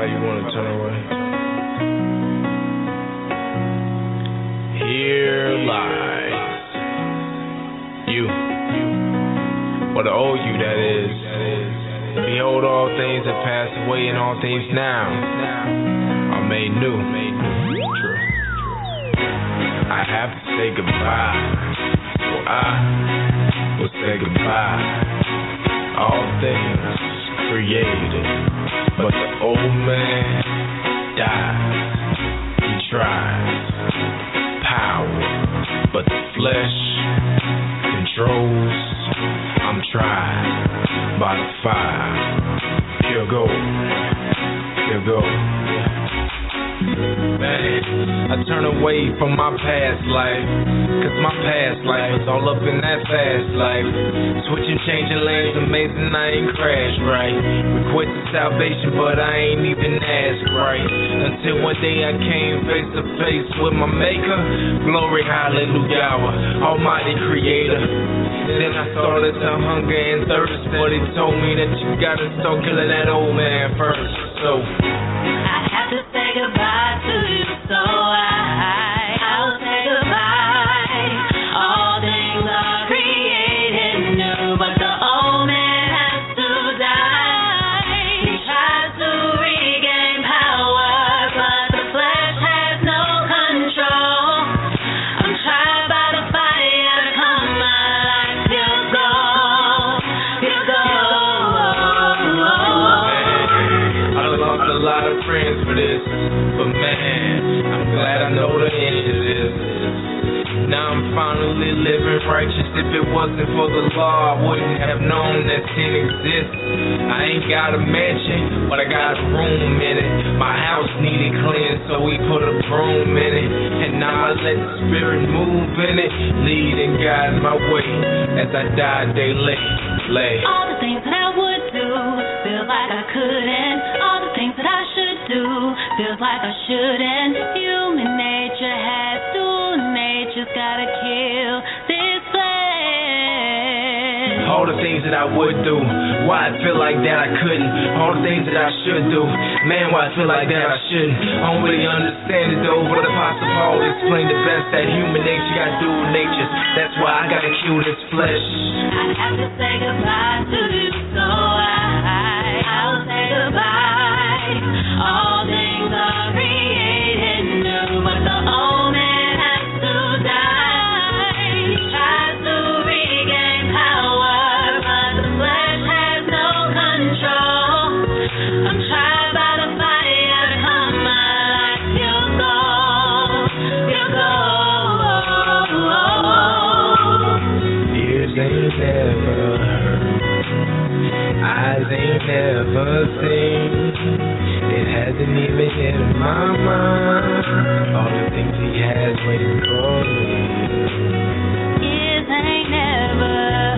why you want to turn away. Here lies you, or the old you that is. Behold, all things have passed away, and all things now are made new. True. I have to say goodbye, so I will say goodbye. All things created, but the old man dies. He tries power, but the flesh controls. I'm tried by the fire. Pure gold, pure gold. Man, I turn away from my past life, cause my past life was all up in that fast life. Switching, changing lanes, amazing I ain't crashed right. Requested salvation, but I ain't even asked right. Until one day I came face to face with my maker. Glory, hallelujah, almighty creator. Then I started to hunger and thirst, but he told me that you gotta start killing that old man first. So I have to say goodbye to you, so I'll say goodbye. All things are created new, but the old man has to die. He tries to regain power, but the flesh has no control. I'm tried by the fire to come my life. Pure gold, pure gold. I lost a lot of friends for this, but man, I'm glad I know the end of this. Now I'm finally living righteous. If it wasn't for the law, I wouldn't have known that sin exists. I ain't got a mansion, but I got a room in it. My house needed cleansed, so we put a broom in it. And now I let the Spirit move in it, lead and guide my way as I die daily. All the things that I would do, feel like I couldn't. All the things that I should do, feels like I shouldn't. Human nature has to, nature's gotta kill this flesh. All the things that I would do, why I feel like that I couldn't. All the things that I should do, man, why I feel like that I shouldn't. I don't really understand it though, but Apostle Paul explained the best that human nature got to do with nature. That's why I gotta kill this flesh. I have to say goodbye to you, so I'll say goodbye. All things are created new, but the old man has to die. He tries to regain power, but the flesh has no control. I'm tried by the fire to come my life. Pure gold, pure gold. Ears ain't never heard, eyes ain't never seen. It hasn't even entered my mind, all the things he has waiting for me. Ears ain't never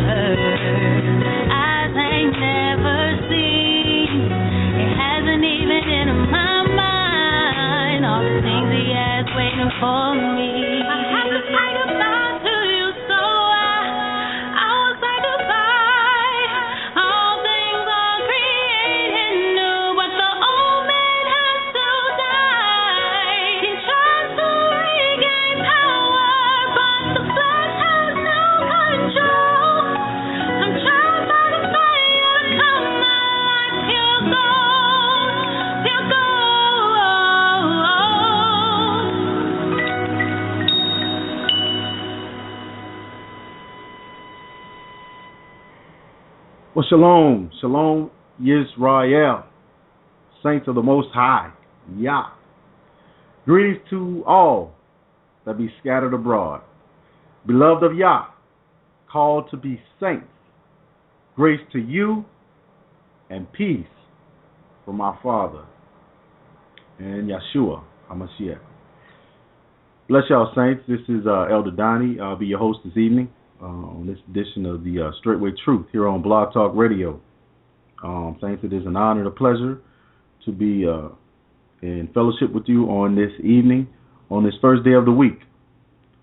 heard, eyes ain't never seen. It hasn't even entered my mind, all the things he has waiting for me. I have to say goodbye to you, so I will say goodbye. All things are created new, but the old man has to die. He tries to regain power, but the flesh has no control. I'm tried by the fire to come my life. Pure gold, pure gold. Well, shalom, shalom, Yisrael, saints of the Most High, Yah. Greetings to all that be scattered abroad. Beloved of Yah, called to be saints, grace to you and peace from our Father and Yeshua HaMashiach. Bless y'all, saints. This is Elder Donny. I'll be your host this evening on this edition of the Straitway Truth here on Blog Talk Radio. Saints, it is an honor and a pleasure to be in fellowship with you on this evening, on this first day of the week.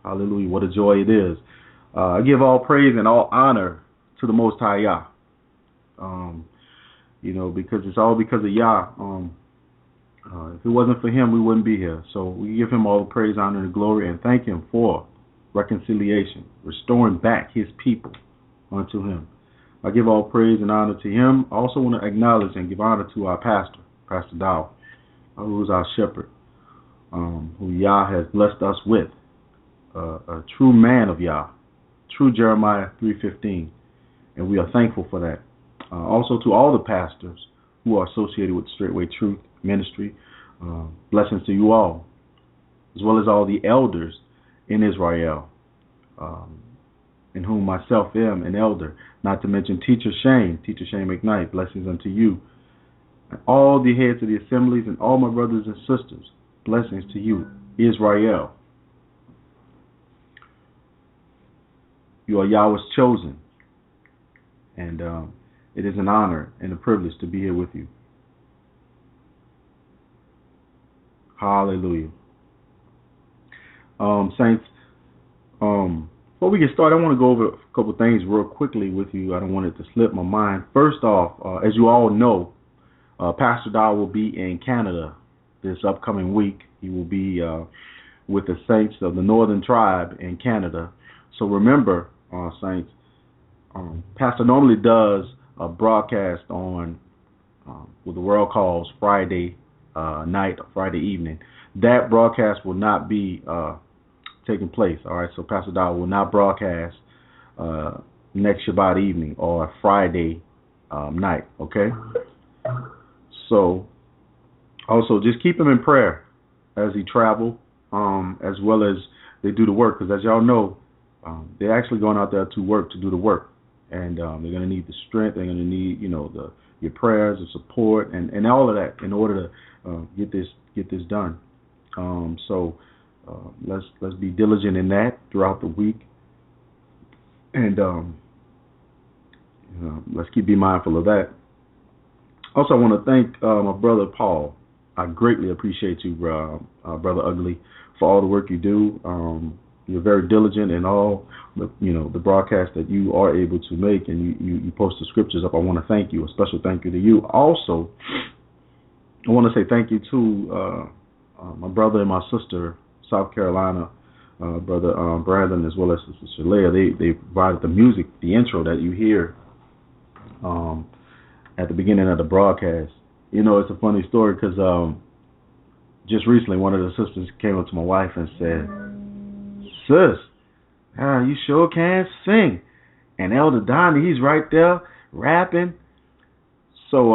Hallelujah, what a joy it is. I give all praise and all honor to the Most High Yah. Because it's all because of Yah If it wasn't for him, we wouldn't be here. So we give him all the praise, honor, and glory, and thank him for reconciliation, restoring back his people unto him. I give all praise and honor to him. I also want to acknowledge and give honor to our pastor, Pastor Dow, who is our shepherd, who Yah has blessed us with, a true man of Yah, true Jeremiah 3:15, and we are thankful for that. Also to all the pastors who are associated with Straitway Truth Ministry, blessings to you all, as well as all the elders in Israel, in whom myself am an elder, not to mention Teacher Shane McKnight, blessings unto you, and all the heads of the assemblies and all my brothers and sisters, blessings to you, Israel. You are Yahweh's chosen, and it is an honor and a privilege to be here with you. Hallelujah. Saints, before we get started, I want to go over a couple things real quickly with you. I don't want it to slip my mind. First off, as you all know, Pastor Dow will be in Canada this upcoming week. He will be with the saints of the Northern Tribe in Canada. So remember, saints, Pastor normally does a broadcast on what the world calls Friday night or Friday evening. That broadcast will not be taking place. All right, so Pastor Dow will not broadcast next Shabbat evening or Friday night. Okay. So also just keep him in prayer as he travel, as well as they do the work. Because as y'all know, they're actually going out there to work, to do the work, and they're going to need the strength. They're going to need, your prayers and support and all of that in order to get this done. So let's be diligent in that throughout the week, and let's be mindful of that. Also, I want to thank my brother Paul. I greatly appreciate you, Brother Ugly, for all the work you do. You're very diligent in all the broadcasts that you are able to make, and you post the scriptures up. I want to thank you. A special thank you to you. Also, I want to say thank you to my brother and my sister, South Carolina, Brother Brandon, as well as Sister Leah. They provided the music, the intro that you hear at the beginning of the broadcast. It's a funny story because just recently one of the sisters came up to my wife and said, "Sis, you sure can sing." And Elder Donny, he's right there rapping. So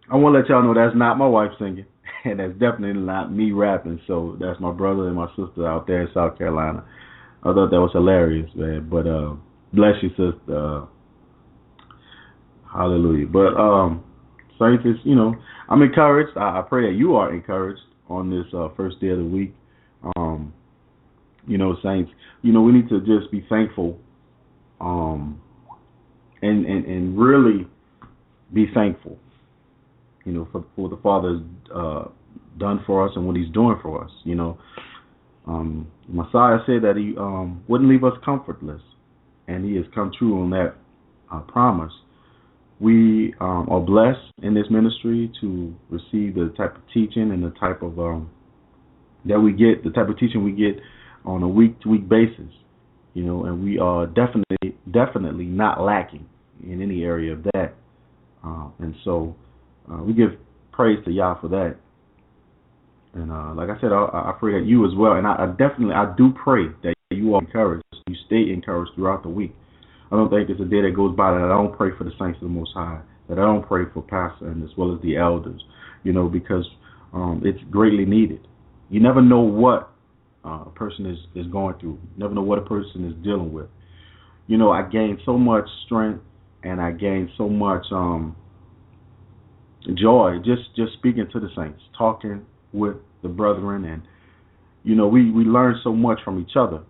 I want to let y'all know that's not my wife singing, and that's definitely not me rapping. So that's my brother and my sister out there in South Carolina. I thought that was hilarious, man. But bless you, sister. Hallelujah. But saints, I'm encouraged. I pray that you are encouraged on this first day of the week. Saints, we need to just be thankful, and really be thankful, for what the Father's done for us and what He's doing for us. Messiah said that He wouldn't leave us comfortless, and He has come true on that promise. We are blessed in this ministry to receive the type of teaching and the type of that we get, the type of teaching we get on a week-to-week basis, and we are definitely not lacking in any area of that, and so we give praise to Yah for that. And like I said, I pray that you as well, and I do pray that you are encouraged, you stay encouraged throughout the week. I don't think it's a day that goes by that I don't pray for the saints of the Most High, that I don't pray for Pastor and as well as the elders, because it's greatly needed. You never know what a person is going through. You never know what a person is dealing with. I gained so much strength and I gained so much joy just speaking to the saints, talking with the brethren, and we learn so much from each other.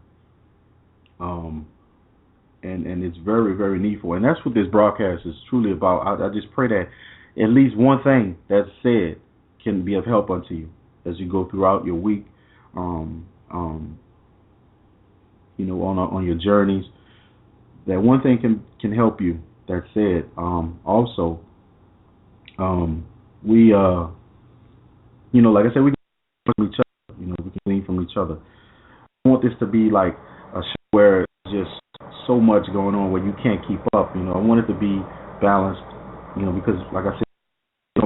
And it's very, very needful. And that's what this broadcast is truly about. I just pray that at least one thing that's said can be of help unto you as you go throughout your week, on your journeys. That one thing can help you. That said, also, we Like I said, we can learn from each other. We can learn from each other. I want this to be like a show where there's just so much going on where you can't keep up. I want it to be balanced, because like I said,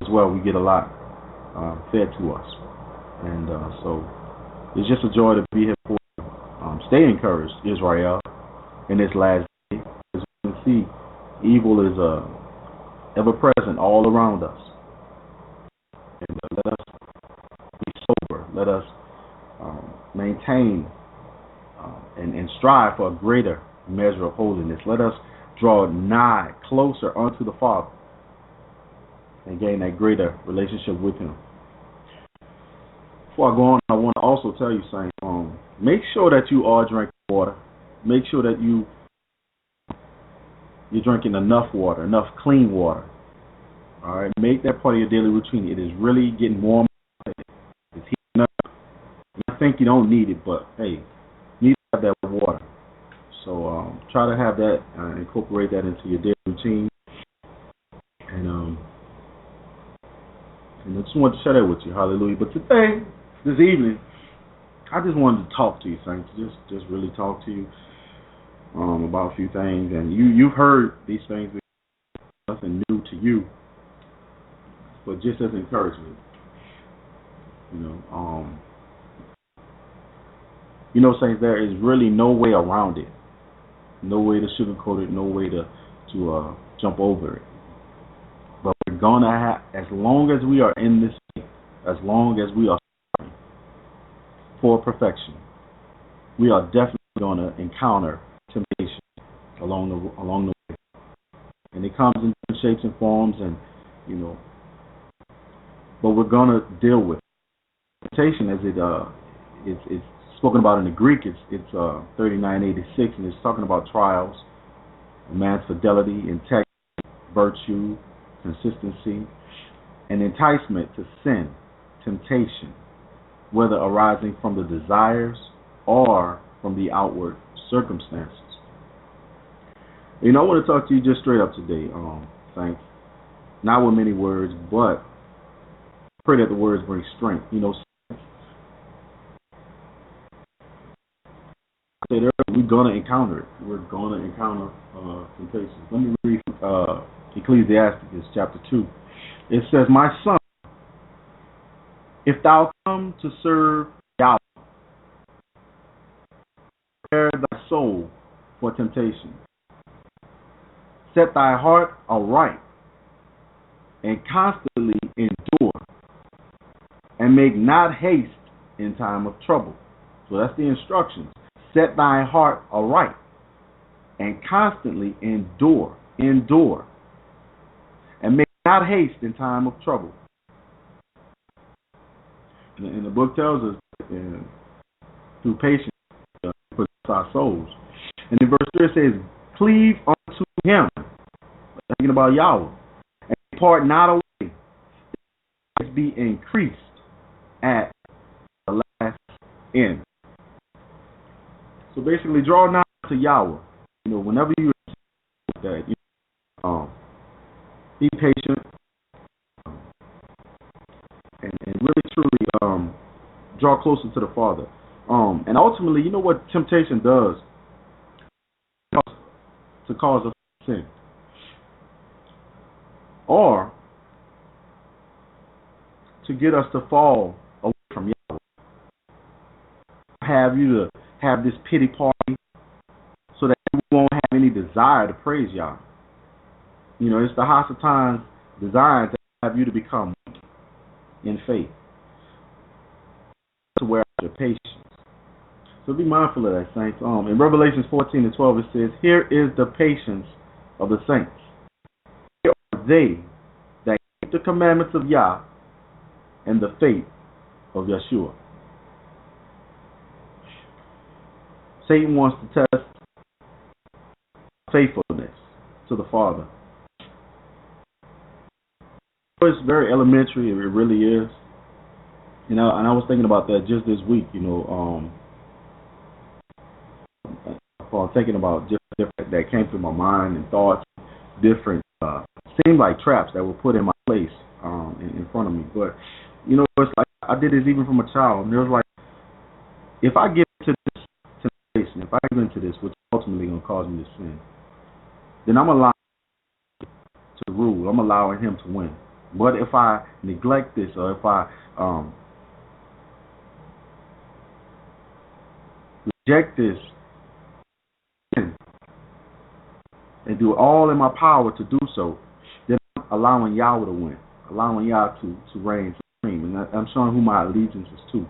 as well, we get a lot fed to us. And so it's just a joy to be here for you. Stay encouraged, Israel, in this last day. As we can see, evil is ever present all around us. And let us be sober. Let us maintain and strive for a greater measure of holiness. Let us draw nigh, closer unto the Father, and gain that greater relationship with Him. Before I go on, I want to also tell you, saints, make sure that you are drinking water. Make sure that you're drinking enough water, enough clean water. All right, make that part of your daily routine. It is really getting warm. It's heating up. I think you don't need it, but hey, you need to have that water. So try to have that, incorporate that into your daily routine. And I just wanted to share that with you. Hallelujah. But today, this evening, I just wanted to talk to you, saints. Just really talk to you about a few things. And you've heard these things. Nothing new to you, but just as encouragement. Saints, there is really no way around it. No way to sugarcoat it. No way to jump over it. But we're gonna have, as long as we are in this state, as long as we are striving for perfection, we are definitely gonna encounter temptation along the way, and it comes in different shapes and forms, and but we're gonna deal with it. Temptation, as it's spoken about in the Greek. It's 3986, and it's talking about trials, a man's fidelity, integrity, virtue, consistency, and enticement to sin, temptation, whether arising from the desires or from the outward circumstances. I want to talk to you just straight up today, thanks. Not with many words, but pray that the words bring strength. We're going to encounter it. We're going to encounter temptation. Let me read Ecclesiastes chapter 2. It says, "My son, if thou come to serve Yahweh, prepare thy soul for temptation. Set thy heart aright, and constantly endure, and make not haste in time of trouble." So that's the instructions. Set thy heart aright, and constantly endure, and make not haste in time of trouble. And the book tells us through patience possess our souls. And in verse 3 it says, "Cleave unto Him," thinking about Yahweh, "and depart not away, that be increased at the last end." So basically, draw nigh to Yahweh. Whenever you that, be patient, and really truly draw closer to the Father. And ultimately, what temptation does to cause us to sin, or to get us to fall away from Yahweh. Have you to have this pity party so that we won't have any desire to praise Yah. It's the Hassatan's design to have you to become weak in faith, to wear out your patience. So be mindful of that, saints. In Revelation 14:12 it says, "Here is the patience of the saints. Here are they that keep the commandments of Yah and the faith of Yeshua." Satan wants to test faithfulness to the Father. It's very elementary, it really is. And I was thinking about that just this week, thinking about just different that came through my mind and thoughts, different, seemed like traps that were put in my place in front of me. But, it's like I did this even from a child. And it was like, if I get into this temptation, if I get into this, which is ultimately going to cause me to sin, then I'm allowing him to rule. I'm allowing him to win. But if I neglect this, or if I reject this and do all in my power to do so, then I'm allowing Yahweh to win, allowing Yah to reign supreme. And I'm showing who my allegiance is to.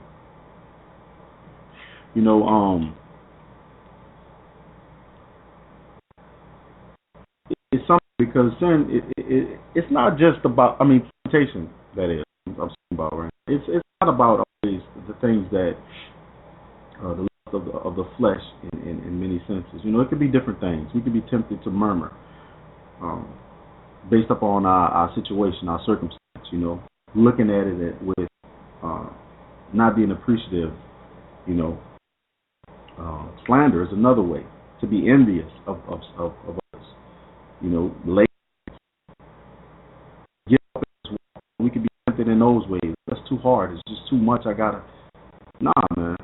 You know, it's something, because sin, it's not just about, temptation, that is, I'm talking about, right? It's not about always the things that, the lust of the flesh in many senses. You know, it could be different things. We could be tempted to murmur, based upon our situation, our circumstance, you know, looking at it with not being appreciative, you know. Slander is another way, to be envious of others. You know, we could be tempted in those ways. That's too hard. It's just too much. Nah, man.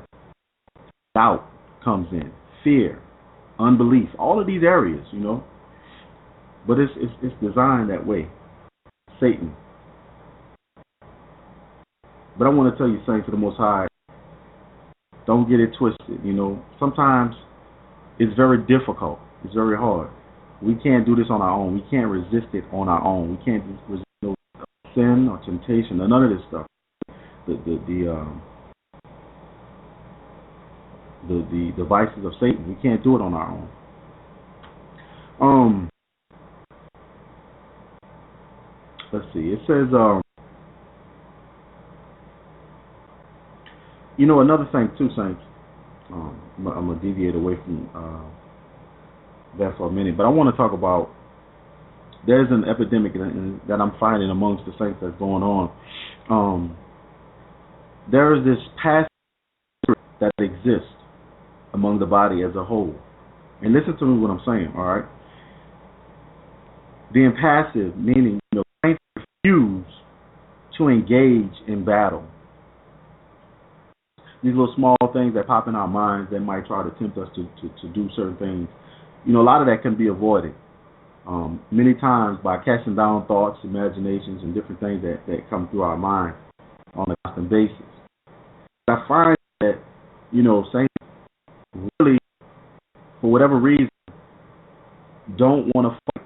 Doubt comes in, fear, unbelief, all of these areas, you know. But it's designed that way. Satan. But I want to tell you, saints of the Most High, don't get it twisted. You know, sometimes it's very difficult. It's very hard. We can't do this on our own. We can't resist it on our own. We can't resist sin or temptation or none of this stuff. The devices of Satan. We can't do it on our own. Let's see. It says, you know, another thing too, saints. I'm gonna deviate away from that for a minute, but I want to talk about, there's an epidemic that I'm finding amongst the saints that's going on. There is this passive spirit that exists among the body as a whole. And listen to me what I'm saying, all right? Being passive, meaning, you know, saints refuse to engage in battle. These little small things that pop in our minds that might try to tempt us to do certain things, you know, a lot of that can be avoided. Many times by casting down thoughts, imaginations, and different things that come through our mind on a constant basis. But I find that, you know, saints really, for whatever reason, don't want to fight.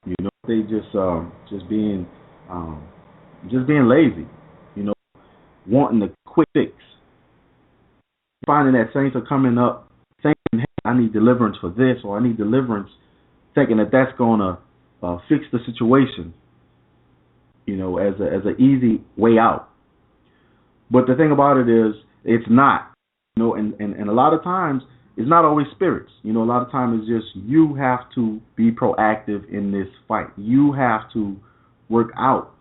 You know, they just being lazy. You know, wanting the quick fix. Finding that saints are coming up thinking, hey, I need deliverance for this, or I need deliverance, thinking that that's going to fix the situation, you know, as an easy way out. But the thing about it is, it's not. You know, and a lot of times, it's not always spirits. You know, a lot of times it's just you have to be proactive in this fight. You have to work out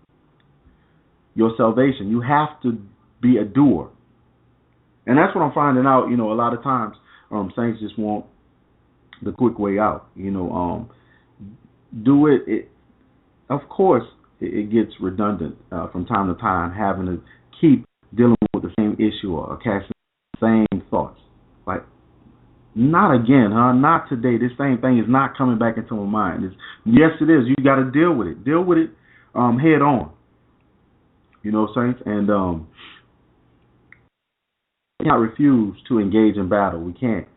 your salvation. You have to be a doer. And that's what I'm finding out, you know, a lot of times saints just want the quick way out. You know, do it. Of course, it gets redundant from time to time, having to keep dealing with the same issue or casting the same thoughts. Like, not again, huh? Not today. This same thing is not coming back into my mind. Yes, it is. You got to deal with it. Deal with it head on. You know, saints, and we can't refuse to engage in battle. We can't.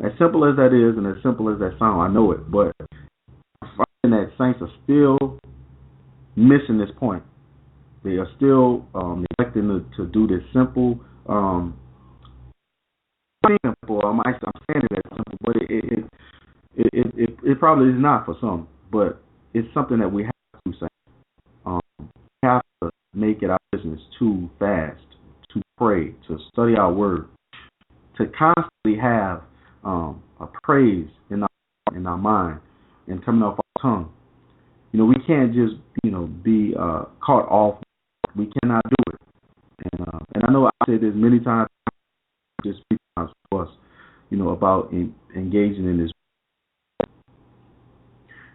As simple as that is, and as simple as that sounds, I know it. But I'm finding that saints are still missing this point. They are still neglecting to do this simple. Simple. I'm saying it as simple, but it probably is not for some. But it's something that we have to say. We have to make it our business to fast, to pray, to study our word, to constantly have a praise in our mind and coming off our tongue. You know, we can't just, you know, be caught off. We cannot do it. And I know I said this many times, just speak to us, you know, about engaging in this.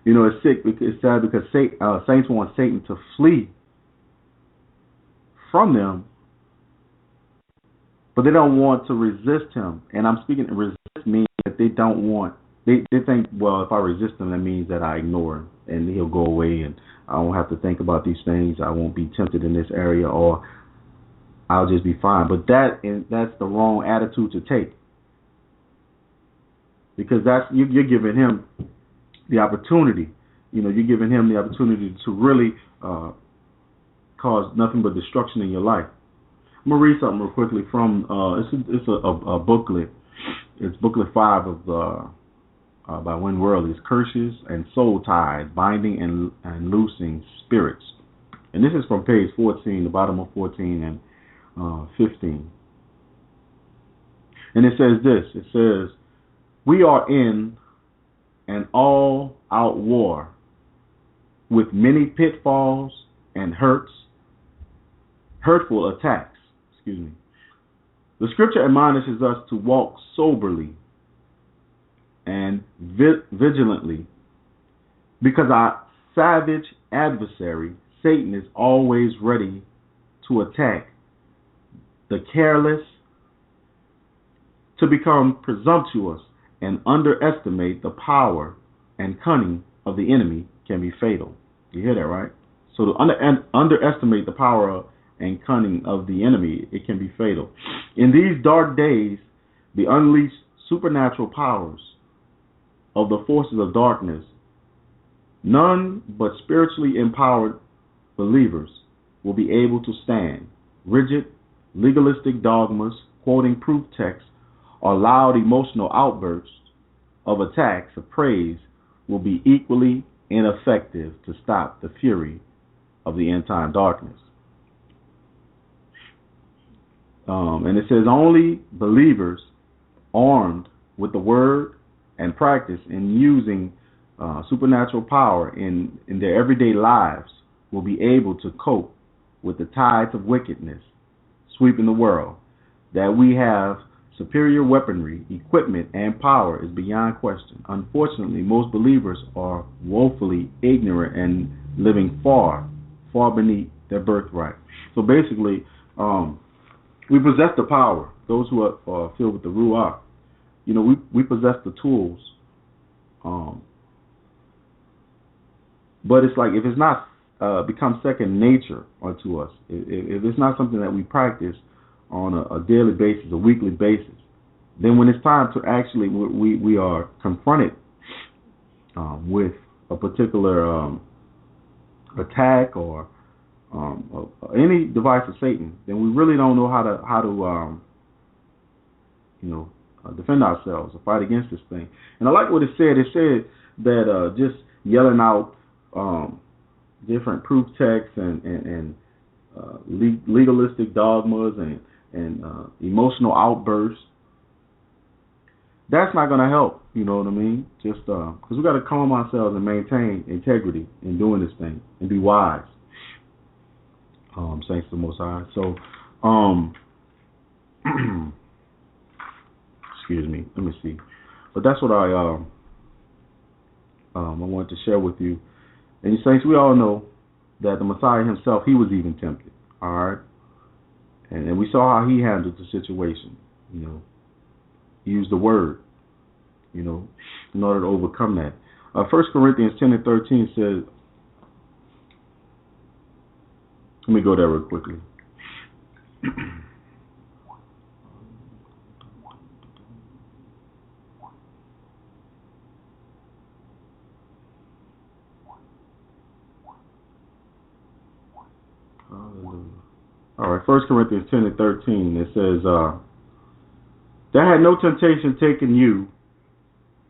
You know, it's sick. It's sad because saints want Satan to flee from them, but they don't want to resist him. And I'm speaking to resist means that they don't want, they think, well, if I resist him, that means that I ignore him and he'll go away and I won't have to think about these things. I won't be tempted in this area, or I'll just be fine. But that's the wrong attitude to take, because you're giving him the opportunity. You're giving him the opportunity to really cause nothing but destruction in your life. I'm gonna read something real quickly from it's a booklet. It's booklet 5 of by Win Worley. It's Curses and Soul Ties, Binding and Loosing Spirits. And this is from page 14, the bottom of 14 and 15. And it says this. It says, "We are in an all-out war with many pitfalls and hurtful attacks." The scripture admonishes us to walk soberly and vigilantly, because our savage adversary, Satan, is always ready to attack the careless, to become presumptuous and underestimate the power and cunning of the enemy can be fatal. You hear that, right? So to underestimate the power and cunning of the enemy, it can be fatal. In these dark days, the unleashed supernatural powers of the forces of darkness, none but spiritually empowered believers will be able to stand. Rigid, legalistic dogmas, quoting proof texts, or loud emotional outbursts of attacks of praise will be equally ineffective to stop the fury of the end-time darkness. And it says only believers armed with the word and practice in using supernatural power in their everyday lives will be able to cope with the tides of wickedness sweeping the world. That we have superior weaponry, equipment, and power is beyond question. Unfortunately, most believers are woefully ignorant and living far, far beneath their birthright. So basically, we possess the power. Those who are filled with the Ruach, we possess the tools. But it's like, if it's not become second nature unto us, if it's not something that we practice on a daily basis, a weekly basis, then when it's time to actually, we are confronted with a particular attack or any device of Satan, then we really don't know how to defend ourselves or fight against this thing. And I like what it said. It said that just yelling out different proof texts and legalistic dogmas and emotional outbursts, that's not going to help. You know what I mean? Just because we got to calm ourselves and maintain integrity in doing this thing and be wise. Thanks to the Most High. So, excuse me. Let me see. But that's what I wanted to share with you. And you saints, we all know that the Messiah himself, he was even tempted. All right, and we saw how he handled the situation. He used the word. In order to overcome that. 1 Corinthians 10 and 13 says. Let me go there real quickly. All right, 1 Corinthians 10 and 13, it says, there had no temptation taken you,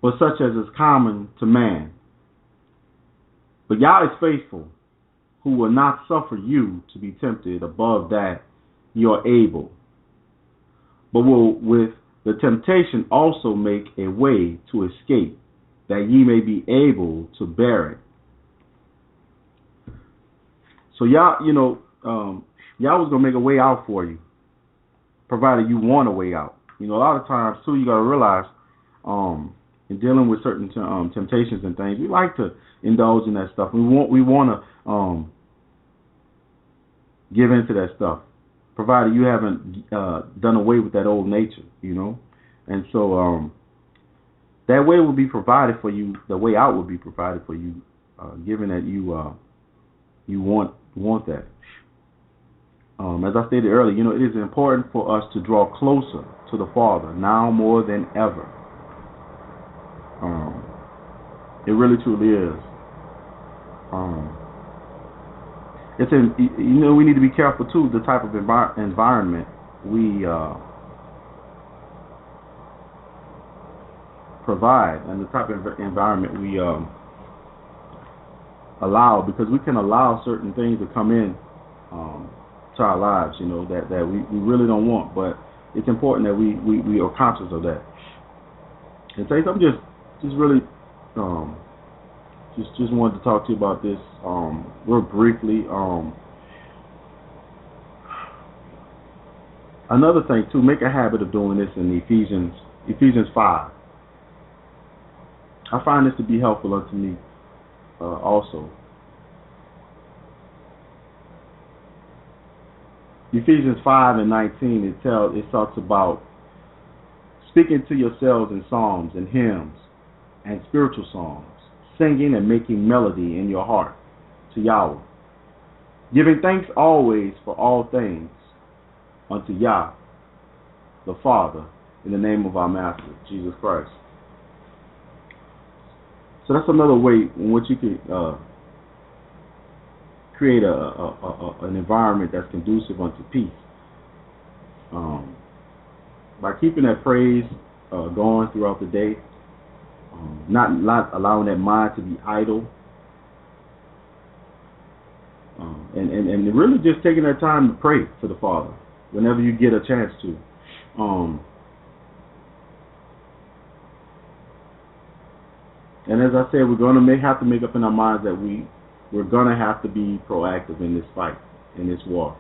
but such as is common to man. But Yah is faithful, who will not suffer you to be tempted above that you are able, but will with the temptation also make a way to escape, that ye may be able to bear it. So Yah, Yah was going to make a way out for you, provided you want a way out. A lot of times, too, you got to realize, in dealing with certain temptations and things, we like to indulge in that stuff. We want to give into that stuff. provided you haven't done away with that old nature, you know. And so that way will be provided for you. The way out will be provided for you, given that you want that. As I stated earlier, you know, it is important for us to draw closer to the Father now more than ever. It really truly is. You know, we need to be careful too the type of environment we provide and the type of environment we allow, because we can allow certain things to come in to our lives, you know, that we really don't want. But it's important that we are conscious of that. And Saints, I'm just really just wanted to talk to you about this real briefly. Another thing too, make a habit of doing this in Ephesians 5. I find this to be helpful unto me also. Ephesians 5:19, it talks about speaking to yourselves in psalms and hymns and spiritual songs, singing and making melody in your heart to Yahweh, giving thanks always for all things unto Yah, the Father, in the name of our Master, Jesus Christ. So that's another way in which you can create an environment that's conducive unto peace. By keeping that praise going throughout the day, not allowing that mind to be idle, and really just taking that time to pray to the Father whenever you get a chance to. And as I said, we're going to have to make up in our minds that we're going to have to be proactive in this fight, in this war.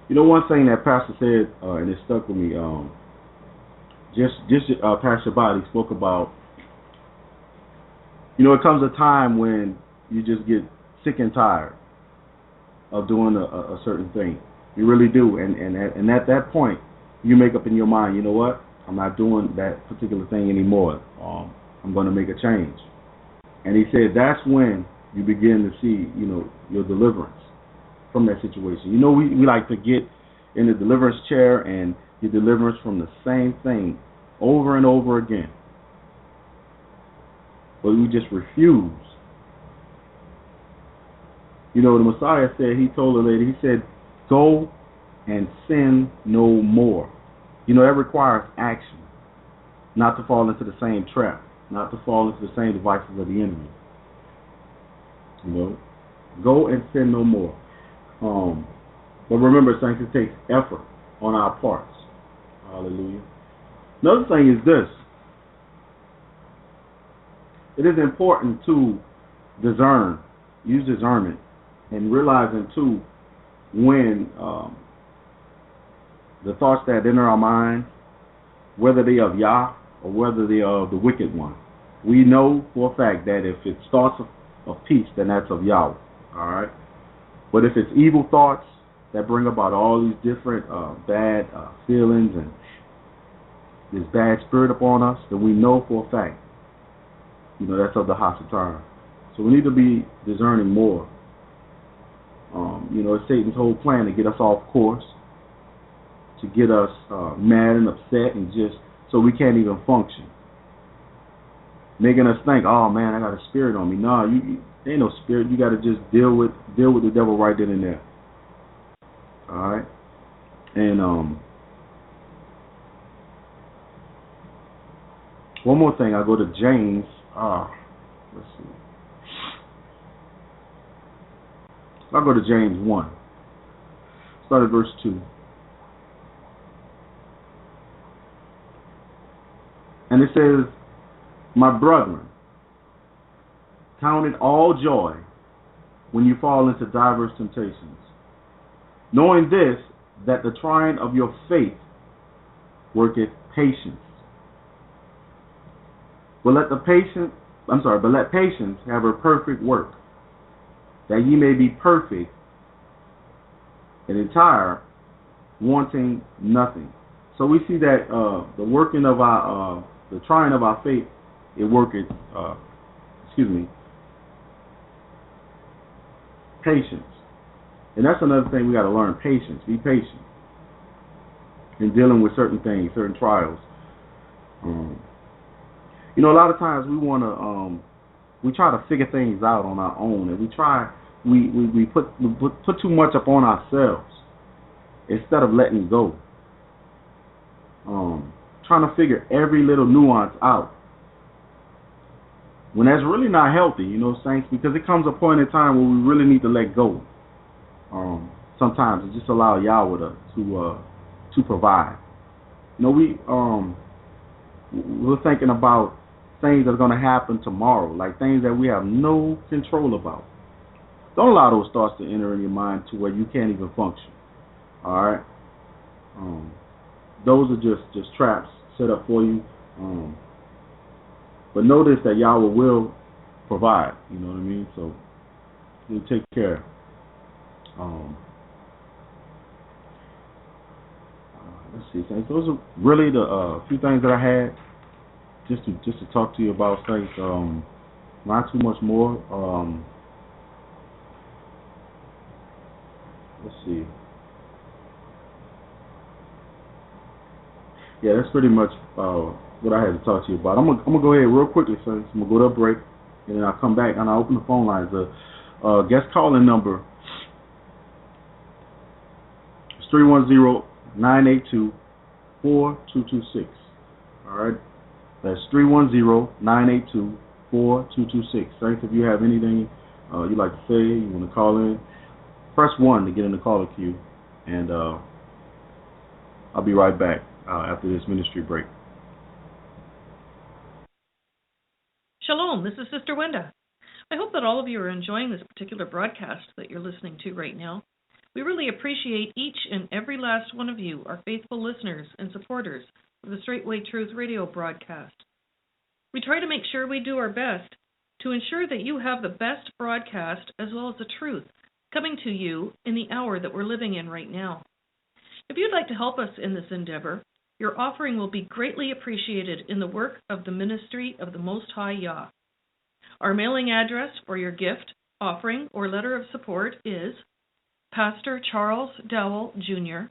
You know, one thing that Pastor said, and it stuck with me, Pastor Shabbat, he spoke about, you know, it comes a time when you just get sick and tired of doing a certain thing. You really do. And at that point, you make up in your mind, you know what? I'm not doing that particular thing anymore. I'm going to make a change. And he said that's when you begin to see, you know, your deliverance from that situation. You know, we like to get in the deliverance chair and get deliverance from the same thing over and over again. But we just refuse. You know, the Messiah said, he told the lady, he said, go and sin no more. You know, that requires action. Not to fall into the same trap. Not to fall into the same devices of the enemy. You know, go and sin no more. But remember, saints, it takes effort on our parts. Hallelujah. Another thing is this. It is important to discern, use discernment, and realizing too when the thoughts that enter our mind, whether they are of Yah or whether they are of the wicked one. We know for a fact that if it's thoughts of peace, then that's of Yahweh. All right. But if it's evil thoughts that bring about all these different bad feelings and this bad spirit upon us, then we know for a fact, you know, that's of the Hasatan. So we need to be discerning more. You know, it's Satan's whole plan to get us off course, to get us mad and upset, and just so we can't even function, making us think, oh man, I got a spirit on me. No, there ain't no spirit. You got to just deal with the devil right then and there. All right, and one more thing. I go to James. Let's see. I'll go to James 1. Start at verse 2. And it says, my brethren, count it all joy when you fall into diverse temptations, knowing this, that the trying of your faith worketh patience. But let patience have her perfect work, that ye may be perfect and entire, wanting nothing. So we see that the working of the trying of our faith, it worketh, patience. And that's another thing we got to learn, patience. Be patient in dealing with certain things, certain trials. A lot of times we try to figure things out on our own, and we put too much upon ourselves instead of letting go. Trying to figure every little nuance out, when that's really not healthy, saints, because it comes a point in time where we really need to let go. Sometimes and just allow Yahweh to provide. We're thinking about things that are going to happen tomorrow, like things that we have no control about. Don't allow those thoughts to enter in your mind to where you can't even function. All right. Those are just traps set up for you. But notice that Yahweh will provide. You know what I mean? So He'll take care. Let's see. Those are really the few things that I had just to talk to you about. Things. Not too much more. Let's see. Yeah, that's pretty much what I had to talk to you about. I'm gonna go ahead real quickly, so I'm gonna go to a break, and then I'll come back and I'll open the phone lines. The guest calling number is 310-982-4226. All right, that's 310-982-4226. Thanks. If you have anything you'd like to say, you want to call in, press 1 to get in the caller queue, and I'll be right back after this ministry break. Shalom, this is Sister Wenda. I hope that all of you are enjoying this particular broadcast that you're listening to right now. We really appreciate each and every last one of you, our faithful listeners and supporters of the Straitway Truth radio broadcast. We try to make sure we do our best to ensure that you have the best broadcast as well as the truth coming to you in the hour that we're living in right now. If you'd like to help us in this endeavor, your offering will be greatly appreciated in the work of the ministry of the Most High Yah. Our mailing address for your gift, offering, or letter of support is Pastor Charles Dowell, Jr.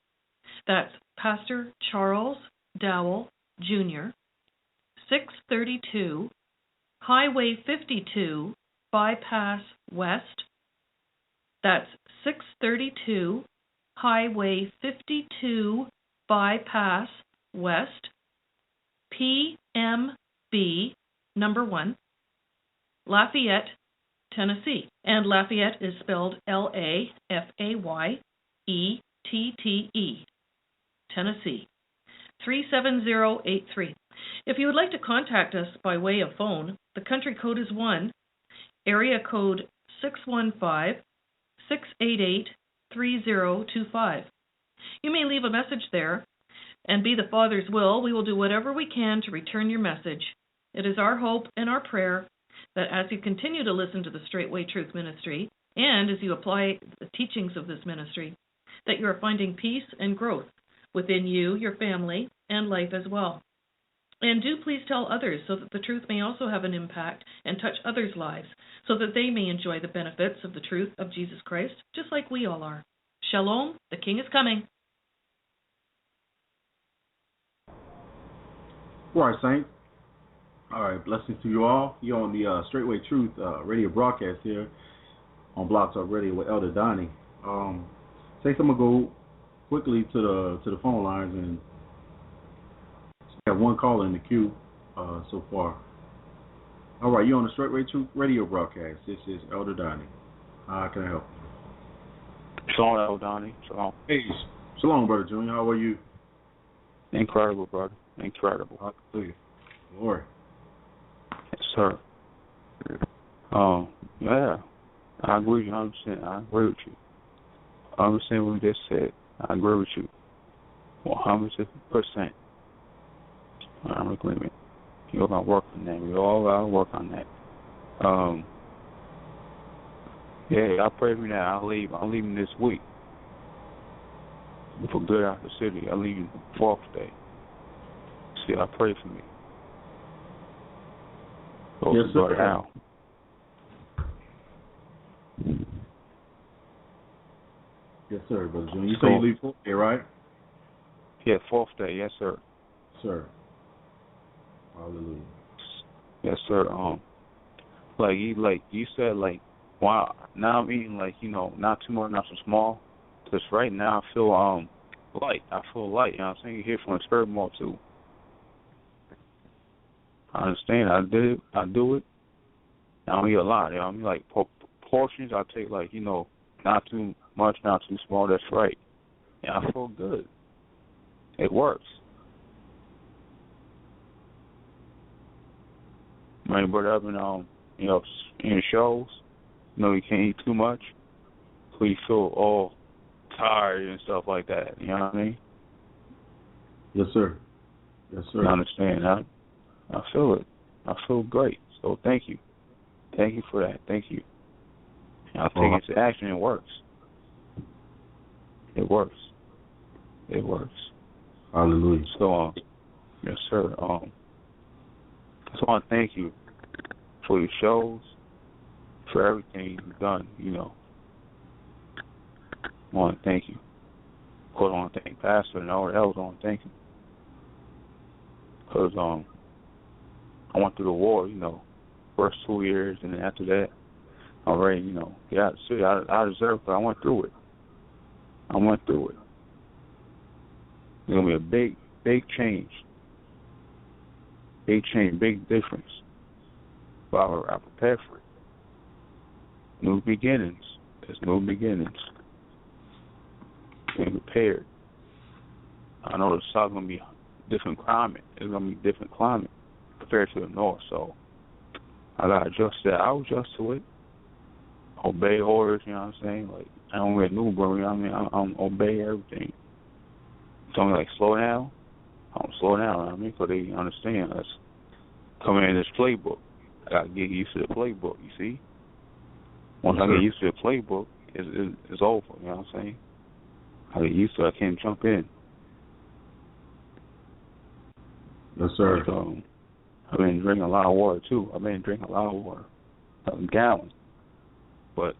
That's Pastor Charles Dowell, Jr., 632 Highway 52, Bypass West. That's 632 Highway 52, Bypass West, PMB number 1, Lafayette, Tennessee. And Lafayette is spelled Lafayette, Tennessee, 37083. If you would like to contact us by way of phone, the country code is 1, area code 615-688-3025. You may leave a message there, and be the Father's will, we will do whatever we can to return your message. It is our hope and our prayer that as you continue to listen to the Straitway Truth Ministry, and as you apply the teachings of this ministry, that you are finding peace and growth within you, your family, and life as well. And do please tell others so that the truth may also have an impact and touch others' lives, so that they may enjoy the benefits of the truth of Jesus Christ, just like we all are. Shalom, the King is coming. All right, Saints. All right, blessings to you all. You're on the Straitway Truth radio broadcast here on Blog Talk Radio with Elder Donny. Saints, I'm gonna go quickly to the phone lines, and we have one caller in the queue so far. All right, you're on the Straitway Truth radio broadcast. This is Elder Donny. How can I help you? Shalom, Elder Donny. Shalom. Hey, shalom, Brother Junior. How are you? Incredible, brother. Incredible. Hallelujah. Glory. Yes, sir. Yeah. I agree with you 100%. I agree with you. I understand what you just said. I agree with you 100%. I'm agreement. You all gotta work on that. We all gotta work on that. Yeah, I pray for that. I'm leaving this week for good out the city. I'm leaving the 4th day. See, I pray for me. Go Yes, to sir. Brother Al. Yes, sir, Brother Junior. You say you leave 4th day, right? Yeah, 4th day. Yes, sir. Sir. Hallelujah. Yes, sir. Like you said, like, wow. Now I'm eating, like, not too much, not so small. Cause right now I feel light. I feel light. You know what I'm saying? You hear from the spirit more too. I understand. I do it. I don't eat a lot. You know what I mean? Like portions, I take, like, not too much, not too small. That's right. Yeah, I feel good. It works. My brother up in in shows, you can't eat too much, so you feel all tired and stuff like that. You know what I mean? Yes, sir. Yes, sir. I understand. I feel it. I feel great. So thank you. Thank you for that. Thank you. I'll take it to action. It works. It works. It works. Hallelujah. So, yes, sir. So I want to thank you for your shows, for everything you've done. I want to thank you. Of course, I want to thank Pastor and all else. I want to thank you because I went through the war. First 2 years, and then after that, I already, get out of the city. I deserve it, but I went through it. There's gonna be a big change. Big change, big difference. But I prepared for it. New beginnings. There's new beginnings. Being prepared. I know the South's gonna be different climate. It's gonna be different climate compared to the North. So I gotta adjust that. I'll adjust to it. Obey orders. You know what I'm saying? Like, I don't get new, bro. You know what I mean? I'm obey everything. Tell me, like, slow down. I don't slow down. You know what I mean? So they understand. That's coming in this playbook. I gotta get used to the playbook. You see? Once I get used to the playbook, it's over. You know what I'm saying? I get used to it. I can't jump in. Yes, sir. Like, I've been drinking a lot of water too. Gallons. But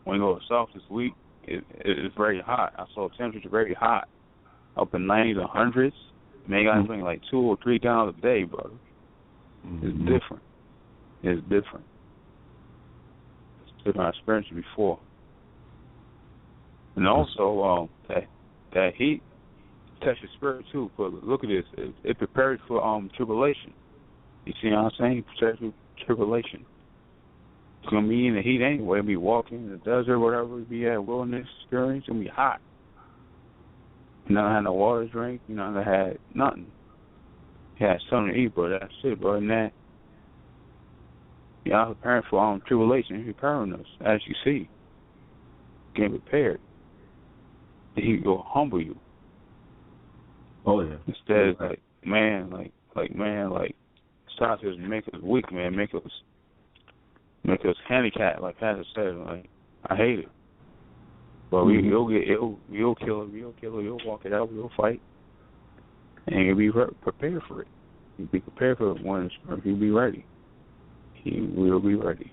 when you go south this week, it's very hot. I saw temperature very hot, up in 90s and 100s. Man, you gotta drink like 2 or 3 gallons a day, brother. It's different. It's different. It's different. I experienced it before. And also, that heat tests your spirit too. Cause look at this. It prepares for tribulation. You see what I'm saying? It prepares for tribulation. It's gonna be in the heat anyway. Be walking in the desert, whatever. Be at wilderness experience. It's gonna be hot. You not had no water to drink. You not had nothing. You had something to eat, but that's it, bro. And that, I'm preparing for tribulation. He's preparing us, as you see. Getting prepared. He will humble you. Oh yeah. Instead, it's like start to make us weak, man. Make us handicapped, like Pastor said. Like, I hate it. But you'll kill it. You'll walk it out. You'll fight, and you'll be prepared for it. You'll be prepared for it when you'll be ready. He will be ready.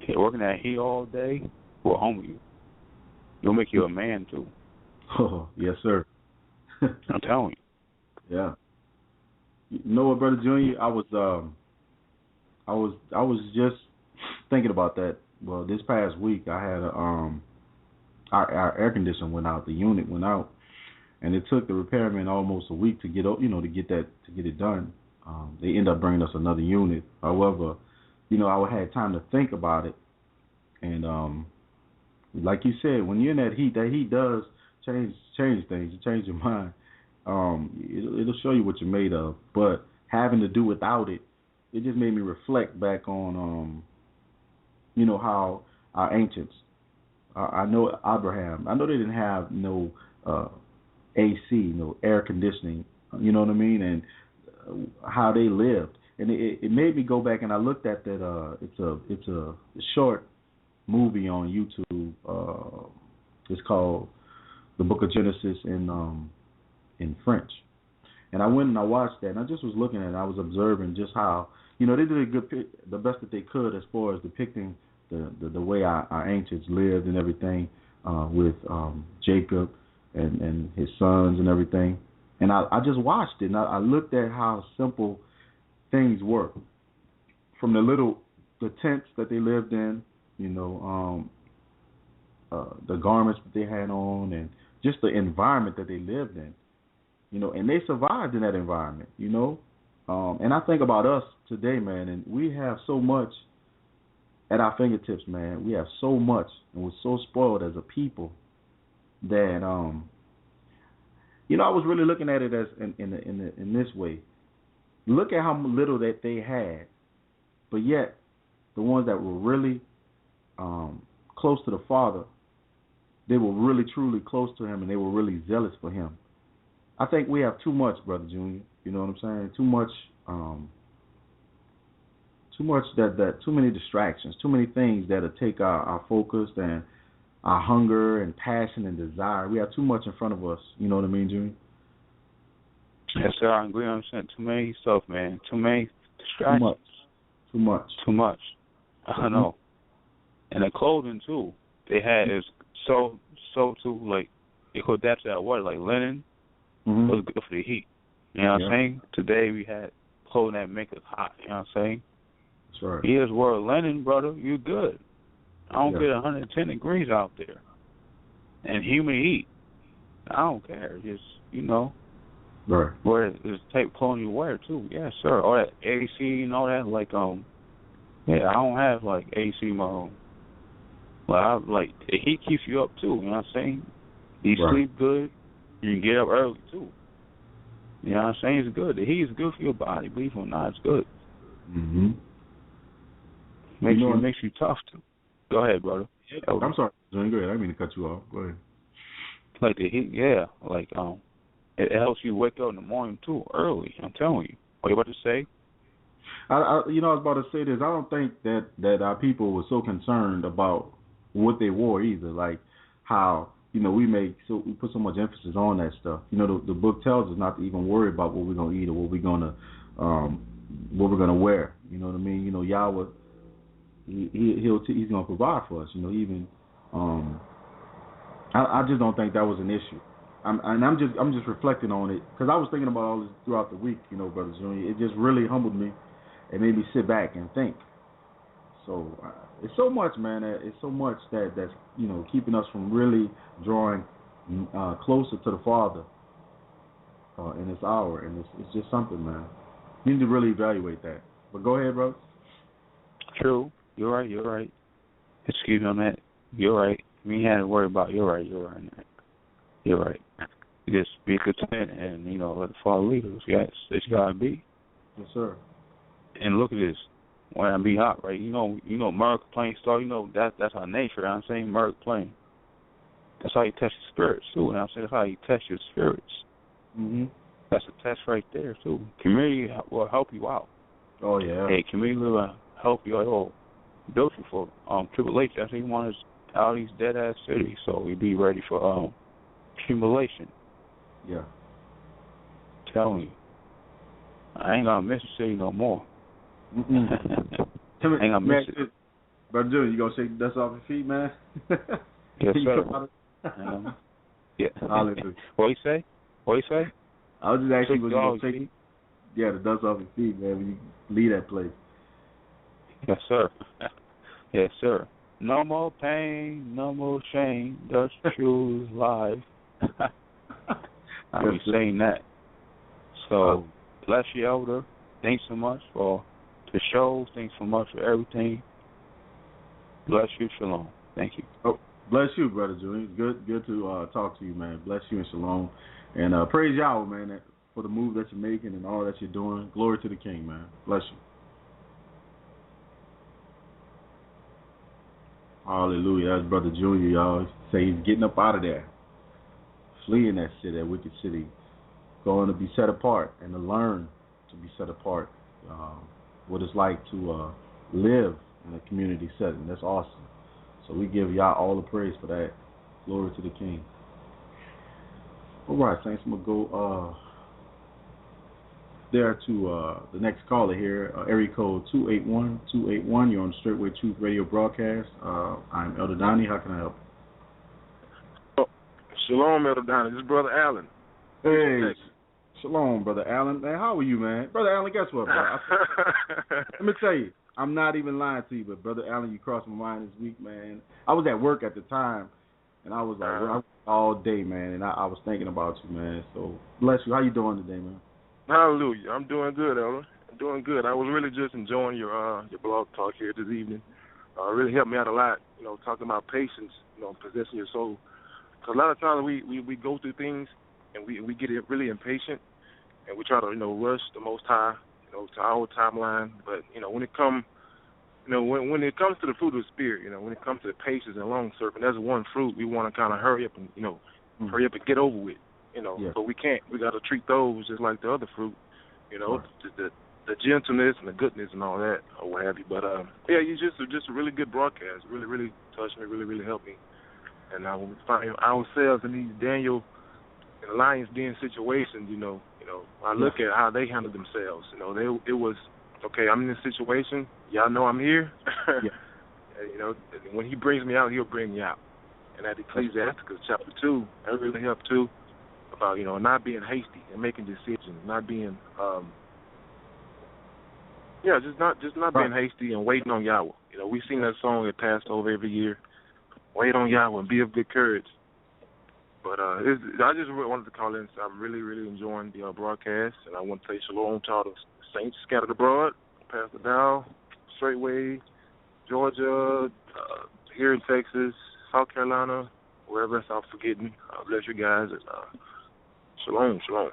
Working that heat all day will humble you. It'll make you a man too. Oh yes, sir. I'm telling you. Yeah. You know what, Brother Junior? I was just thinking about that. Well, this past week I had our air conditioner went out. The unit went out, and it took the repairman almost a week to get it done. They ended up bringing us another unit. However, I had time to think about it, and like you said, when you're in that heat does change things. It changes your mind. It'll show you what you're made of. But having to do without it, it just made me reflect back on how our ancients. I know Abraham. I know they didn't have no AC, no air conditioning. You know what I mean? And how they lived. and it made me go back and I looked at that. It's a short movie on YouTube. It's called The Book of Genesis in French. And I went and I watched that, and I just was looking at it. I was observing just how, they did the best that they could as far as depicting the way our ancients lived and everything, with Jacob and his sons and everything. And I just watched it, and I looked at how simple things were, from the tents that they lived in, the garments that they had on, and just the environment that they lived in, and they survived in that environment, and I think about us today, man, and we have so much at our fingertips, man. We have so much, and we're so spoiled as a people that, I was really looking at it as in this way. Look at how little that they had, but yet the ones that were really close to the Father, they were really truly close to Him, and they were really zealous for Him. I think we have too much, Brother Junior. You know what I'm saying? Too much too many distractions, too many things that'll take our focus and our hunger and passion and desire. We have too much in front of us. You know what I mean, Junior? Yes, sir. I agree 100%. Too many stuff, man. Too many distractions. Too much. I know. And the clothing too. They had is so too, like, they could adapt to that word, like linen. Mm-hmm. Was good for the heat. You know what I'm saying? Today we had clothing that make us hot. You know what I'm saying? That's right. Here's where linen, brother, you good. I don't get 110 degrees out there. And humid heat. I don't care. Just, Right. Where it's type of clothing you wear too. Yeah, sir. All that AC and all that, like, I don't have like AC my own. Like the heat keeps you up too, you know what I'm saying? You sleep good, you can get up early too. You know what I'm saying? It's good. The heat is good for your body, believe it or not, it's good. Mm-hmm. Makes you tough too. Go ahead, brother. I'm sorry, Johnny, go ahead. I didn't mean to cut you off. Go ahead. Like the heat, yeah. Like it helps you wake up in the morning too, early. I'm telling you. What you about to say? I was about to say this. I don't think that our people were so concerned about what they wore either. Like how we put so much emphasis on that stuff. The book tells us not to even worry about what we're gonna eat or what we're gonna wear. You know what I mean? Yahweh, he's gonna provide for us. Even I just don't think that was an issue. I'm just reflecting on it because I was thinking about all this throughout the week. Brother Junior, it just really humbled me. It made me sit back and think. So it's so much, man. It's so much that's keeping us from really drawing closer to the Father in this hour, and it's just something, man. You need to really evaluate that. But go ahead, bro. True. You're right. Excuse me on that. You're right. We had to worry about. You're right. You're right. Just be content and let the Father lead us. Yes, it's gotta be. Yes, sir. And look at this. When I be hot, right? Murder complaint start. That's our nature. You know what I'm saying, murder complaint. That's how you test your spirits too. You know what I'm saying, that's how you test your spirits. Mhm. That's a test right there too. Community will help you out. Oh yeah. Hey, community will help you out. Built you for tribulation. That's what he wants out of these dead ass cities. So we be ready for tribulation. Yeah. Telling you, I ain't gonna miss the city no more. I ain't gonna miss it. Brother Junior, you gonna shake the dust off your feet, man? Yes, sir. Yeah. Hallelujah. What you say? I was just actually was gonna shake the dust off your feet, man, when you leave that place. Yes, sir. Yes, sir. No more pain, no more shame. That's true life. I be saying that. So, bless you, Elder. Thanks so much for the show. Thanks so much for everything. Bless you, shalom. Thank you. Oh, bless you, Brother Julian. Good to talk to you, man. Bless you and shalom. And praise Yahweh, man, for the move that you're making and all that you're doing. Glory to the King, man. Bless you. Hallelujah. That's Brother Junior, y'all. Say he's getting up out of there. Fleeing that city, that wicked city. Going to be set apart and to learn to be set apart what it's like to live in a community setting. That's awesome. So we give y'all all the praise for that. Glory to the King. All right, Saints, I'm going to go there to the next caller here, area code 281-281. You're on the Straitway Truth radio broadcast. I'm Elder Donny. How can I help? Shalom, Elder Donny. This is Brother Allen. Hey, shalom, Brother Allen. Man, how are you, man? Brother Allen, guess what, bro? Let me tell you, I'm not even lying to you, but Brother Allen, you crossed my mind this week, man. I was at work at the time, and I was like, all day, man, and I was thinking about you, man. So, bless you. How you doing today, man? Hallelujah. I'm doing good, Elder. I'm doing good. I was really just enjoying your blog talk here this evening. It really helped me out a lot, talking about patience, possessing your soul. Because a lot of times we go through things and we get really impatient and we try to, rush the Most High, to our timeline. But, when it comes, when it comes to the fruit of the Spirit, when it comes to the patience and long suffering, that's one fruit we want to kind of hurry up and, hurry up and get over with, Yeah. But we can't. We got to treat those just like the other fruit, Right. the gentleness and the goodness and all that or what have you. But, yeah, you just a really good broadcast. Really, really touched me, really, really helped me. And when we find ourselves in these Daniel and the lion's den situations, I look at how they handled themselves. It was, okay, I'm in this situation. Y'all know I'm here. Yeah. And, when he brings me out, he'll bring me out. And that Ecclesiasticus chapter 2, that really helped too, about, not being hasty and making decisions, not being, just not being hasty and waiting on Yahweh. We sing that song at Passover every year. Wait on Yahweh and be of good courage. But I just really wanted to call in. So I'm really, really enjoying the broadcast, and I want to say shalom to all the saints scattered abroad, Pastor Dow, Straitway, Georgia, here in Texas, South Carolina, wherever else I'm forgetting. Bless you guys. And, shalom, shalom.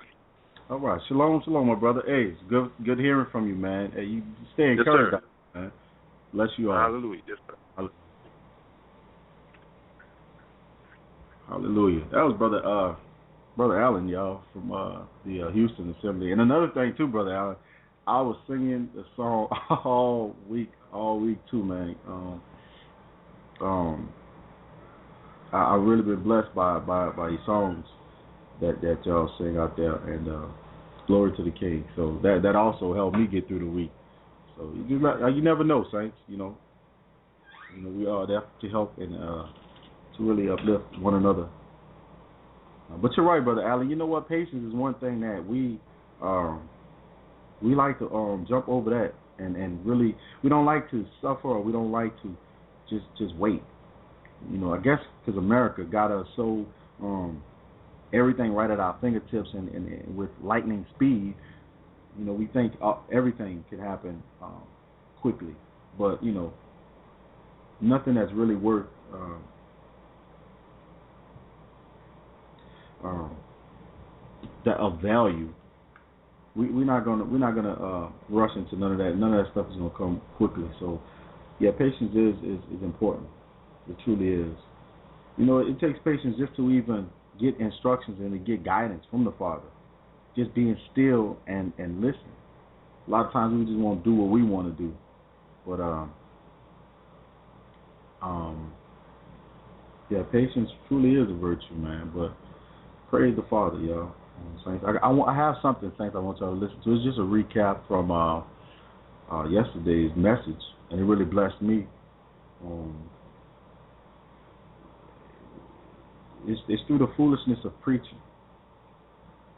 All right, shalom, my brother. Hey, it's good hearing from you, man. Hey, you stay encouraged, man. Bless you all. Hallelujah. Yes, sir. Hallelujah. That was Brother Allen, y'all, from the Houston Assembly. And another thing too, Brother Allen, I was singing the song all week too, man. I really been blessed by your songs that y'all sing out there, and glory to the King. So that also helped me get through the week. So you never know, saints. We are there to help and to really uplift one another. But you're right, Brother Allen. You know what? Patience is one thing that we like to jump over that, and really we don't like to suffer, or we don't like to just wait. I guess because America got us so everything right at our fingertips and with lightning speed. We think everything can happen quickly, but nothing that's really worth that of value. We're not gonna rush into none of that. None of that stuff is gonna come quickly. So yeah, patience is important. It truly is. It takes patience just to even get instructions and to get guidance from the Father. Just being still and listening. A lot of times we just want to do what we want to do, but yeah, patience truly is a virtue, man. But praise the Father, y'all. Saints, I have something, Saints, I want y'all to listen to. It's just a recap from yesterday's message, and it really blessed me. It's through the foolishness of preaching.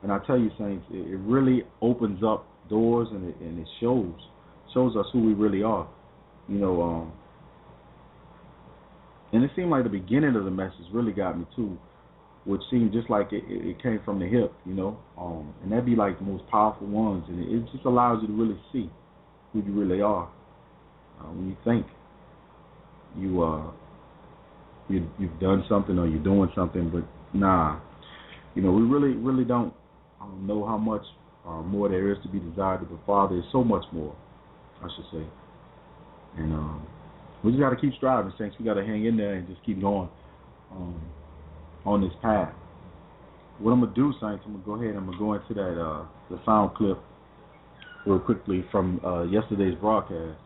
And I tell you, Saints, it really opens up doors, and it shows us who we really are. And it seemed like the beginning of the message really got me too, which seemed just like it came from the hip, and that'd be like the most powerful ones, and it just allows you to really see who you really are. When you think you've done something or you're doing something, but nah, we really don't know how much more there is to be desired of the Father. Is so much more, I should say, and we just got to keep striving, saints. We got to hang in there and just keep going on this path. What I'm gonna do, saints, I'm gonna go ahead and I'm gonna go into that the sound clip real quickly from yesterday's broadcast.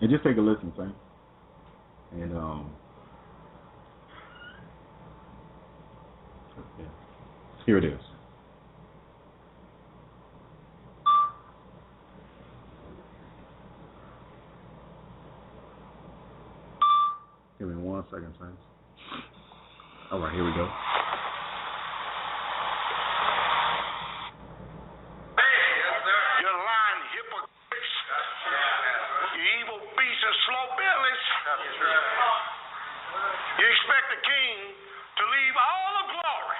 And just take a listen, Saint. And here it is. Give me 1 second, Saint. All right, here we go. You expect the king to leave all of glory,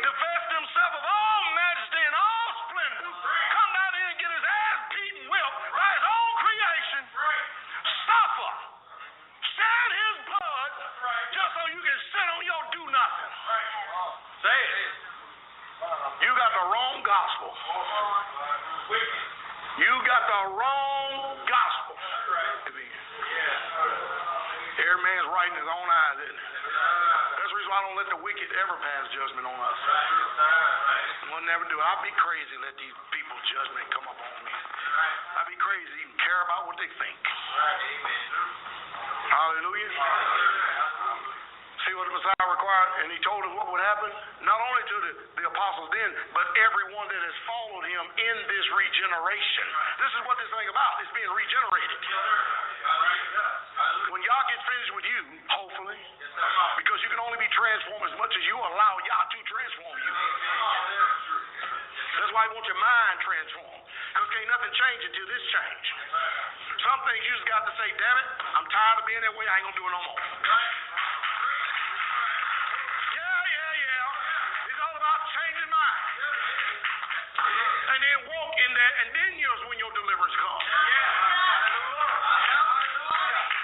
divest himself of all majesty and all splendor, come down here and get his ass beaten, whipped by his own creation, suffer, shed his blood, just so you can sit on your do nothing. Say it. You got the wrong gospel. You got the wrong gospel. Every man's right in his own eyes, isn't it? That's the reason why I don't let the wicked ever pass judgment on us. We'll never do it. I'd be crazy to let these people's judgment come up on me. I'd be crazy to even care about what they think. Hallelujah. See what the Messiah required? And he told us what would happen, not only to the apostles then, but everyone that has followed him in this regeneration. This is what this thing about. It's being regenerated. When Yah gets finished with you, hopefully, because you can only be transformed as much as you allow Yah to transform you. That's why he wants your mind transformed. Because can't nothing change until this change. Some things you just got to say, damn it, I'm tired of being that way, I ain't going to do it no more. It's all about changing mind. And then walk in that, and then yours when your deliverance comes.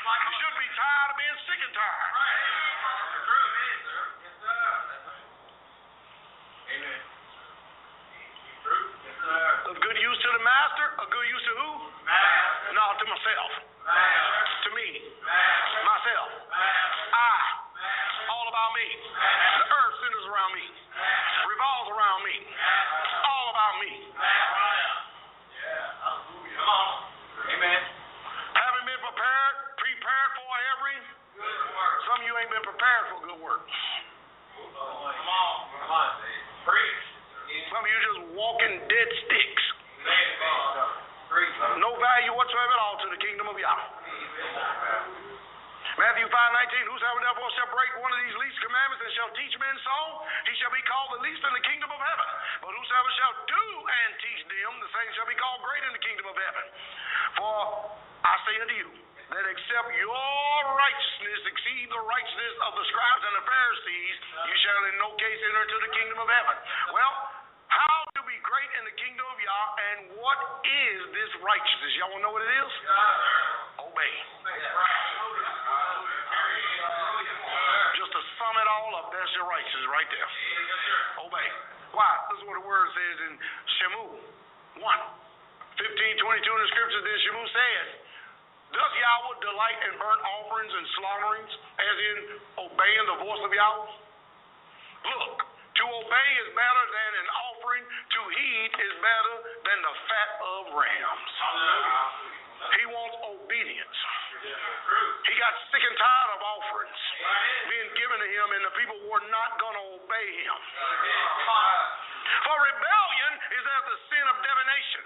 You shouldn't be tired of being sick and tired. Amen. Of good use to the master, of good use to who? No, to myself. To me. Myself. I. All about me. The earth centers around me. Revolves around me. All about me. Come on. Amen. Having been prepared for every good work. Some of you ain't been prepared for good work. Come on. Preach. Some of you just walking dead sticks. No value whatsoever at all to the kingdom of Yah. Matthew 5:19, whosoever therefore shall break one of these least commandments and shall teach men so, he shall be called the least in the kingdom of heaven. But whosoever shall do and teach them, the same shall be called great in the kingdom of heaven. For I say unto you, that except your righteousness exceed the righteousness of the scribes and the Pharisees, you shall in no case enter into the kingdom of heaven. Well, how to be great in the kingdom of Yah, and what is this righteousness? Y'all want to know what it is? Obey. Just to sum it all up, that's your righteousness right there. Obey. Why? This is what the word says in Shemu 1:15-22 in the scriptures. Then Shemu said, does Yahweh delight in burnt offerings and slaughterings, as in obeying the voice of Yahweh? Look, to obey is better than an offering, to heed is better than the fat of rams. He wants obedience. He got sick and tired of offerings being given to him, and the people were not going to obey him. For rebellion is as the sin of divination.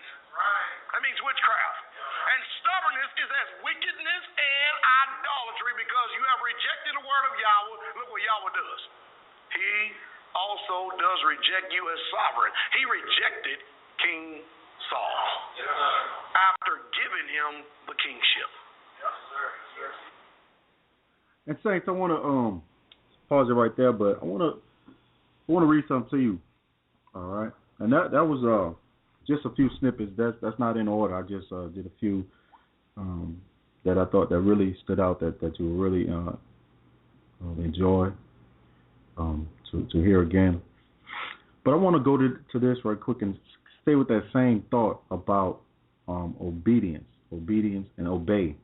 That means witchcraft. And stubbornness is as wickedness and idolatry, because you have rejected the word of Yahweh. Look what Yahweh does. He also does reject you as sovereign. He rejected King Saul after giving him the kingship. And Saints, I want to pause it right there, but I want to read something to you. All right, and that was just a few snippets. That's not in order. I just did a few that I thought that really stood out, that you will really enjoy to hear again. But I want to go to this right quick and stay with that same thought about obedience, and obey.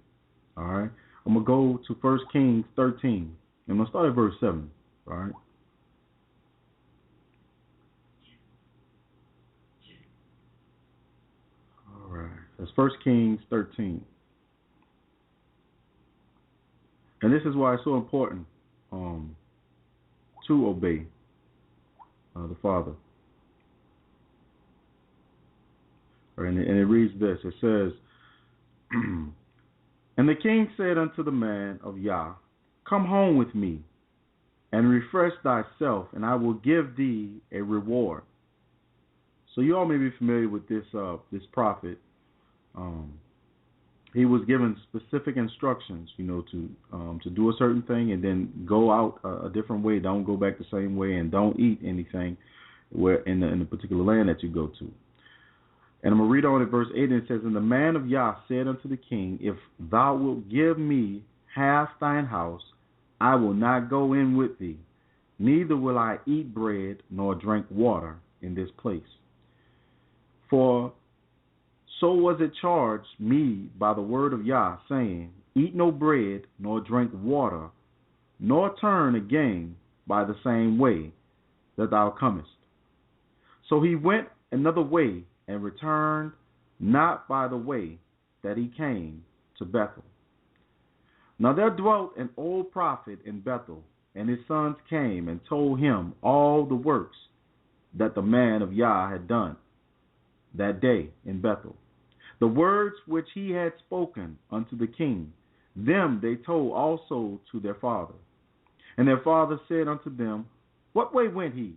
All right, I'm gonna go to 1 Kings 13. I'm gonna start at verse 7. All right. That's 1 Kings 13. And this is why it's so important to obey the Father. And it reads this. It says, And the king said unto the man of Yah, Come home with me, and refresh thyself, and I will give thee a reward. So you all may be familiar with this prophet. He was given specific instructions, to do a certain thing and then go out a different way. Don't go back the same way, and don't eat anything where in the particular land that you go to. And I'm going to read on at verse 8, and it says, And the man of Yah said unto the king, If thou wilt give me half thine house, I will not go in with thee, neither will I eat bread nor drink water in this place. For so was it charged me by the word of Yah, saying, Eat no bread nor drink water, nor turn again by the same way that thou comest. So he went another way, and returned not by the way that he came to Bethel. Now there dwelt an old prophet in Bethel, and his sons came and told him all the works that the man of Yah had done that day in Bethel. The words which he had spoken unto the king, them they told also to their father. And their father said unto them, What way went he?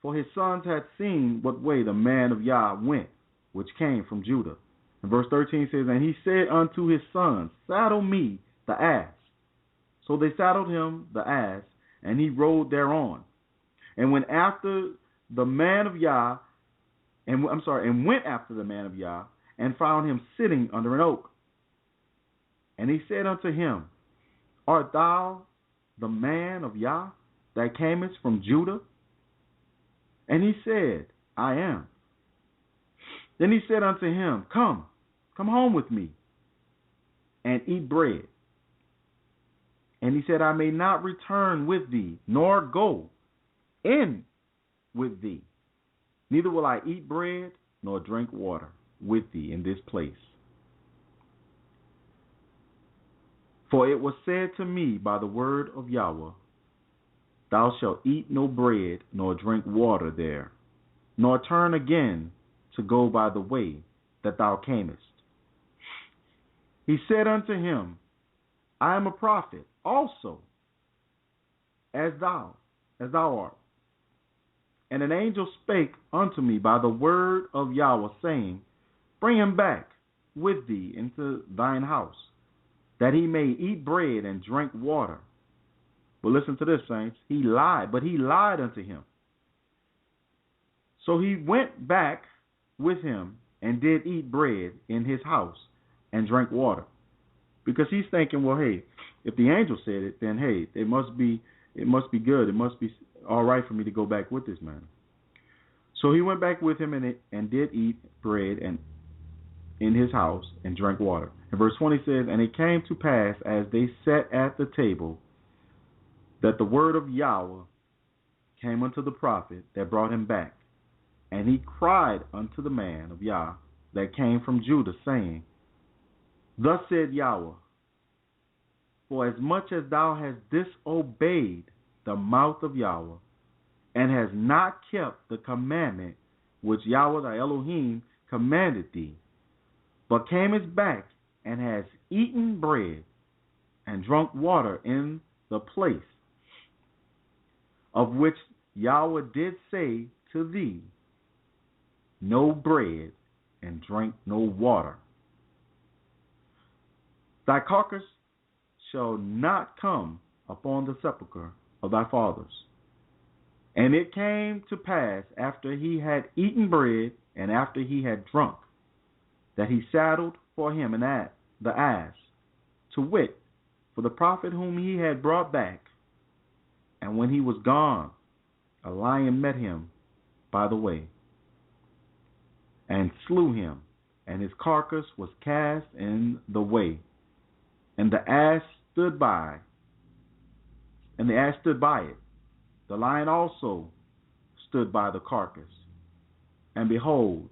For his sons had seen what way the man of Yah went, which came from Judah. And verse 13 says, And he said unto his sons, Saddle me the ass. So they saddled him the ass, and he rode thereon. And went after the man of Yah, and went after the man of Yah, and found him sitting under an oak. And he said unto him, Art thou the man of Yah that camest from Judah? And he said, I am. Then he said unto him, Come home with me, and eat bread. And he said, I may not return with thee, nor go in with thee. Neither will I eat bread, nor drink water with thee in this place. For it was said to me by the word of Yahweh, Thou shalt eat no bread, nor drink water there, nor turn again to go by the way that thou camest. He said unto him, I am a prophet also, as thou art. And an angel spake unto me by the word of Yahweh, saying, Bring him back with thee into thine house, that he may eat bread and drink water. But listen to this, saints. He lied unto him. So he went back with him and did eat bread in his house and drank water. Because he's thinking, well, hey, if the angel said it, then hey, it must be good. It must be all right for me to go back with this man. So he went back with him and did eat bread and in his house and drank water. And verse 20 says, And it came to pass as they sat at the table, that the word of Yahweh came unto the prophet that brought him back. And he cried unto the man of Yah that came from Judah, saying, Thus said Yahweh, For as much as thou hast disobeyed the mouth of Yahweh, and hast not kept the commandment which Yahweh thy Elohim commanded thee, but camest back and hast eaten bread and drunk water in the place of which Yahweh did say to thee, No bread and drink no water, thy carcass shall not come upon the sepulchre of thy fathers. And it came to pass, after he had eaten bread and after he had drunk, that he saddled for him the ass, to wit, for the prophet whom he had brought back. And when he was gone, a lion met him by the way, and slew him, and his carcass was cast in the way. And the ass stood by it. The lion also stood by the carcass. And behold,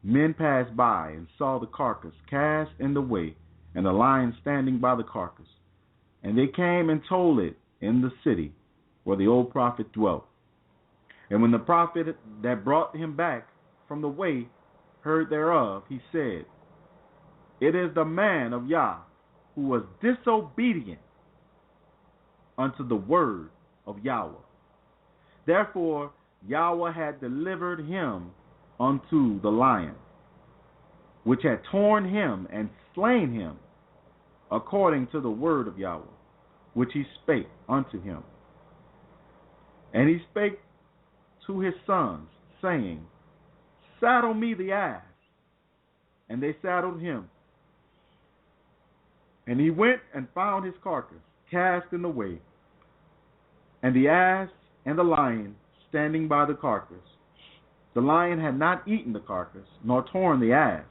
men passed by and saw the carcass cast in the way, and the lion standing by the carcass. And they came and told it in the city where the old prophet dwelt. And when the prophet that brought him back from the way heard thereof, he said, It is the man of Yah who was disobedient unto the word of Yahweh. Therefore Yahweh had delivered him unto the lion, which had torn him and slain him, according to the word of Yahweh, which he spake unto him. And he spake to his sons, saying, Saddle me the ass. And they saddled him. And he went and found his carcass cast in the way, and the ass and the lion standing by the carcass. The lion had not eaten the carcass, nor torn the ass.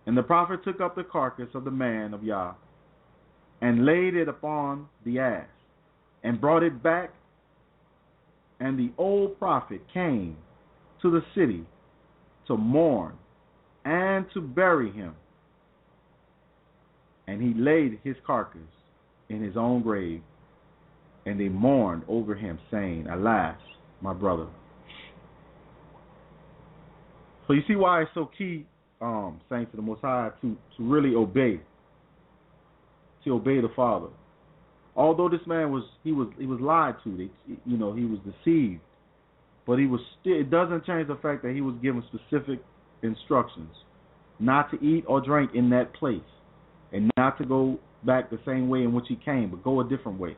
And the prophet took up the carcass of the man of Yah, and laid it upon the ass, and brought it back. And the old prophet came to the city to mourn and to bury him. And he laid his carcass in his own grave, and they mourned over him, saying, Alas, my brother. So you see why it's so key, saints of the Most High, to really obey, the Father. Although this man was lied to, he was deceived, but he was still. It doesn't change the fact that he was given specific instructions not to eat or drink in that place, and not to go back the same way in which he came, but go a different way.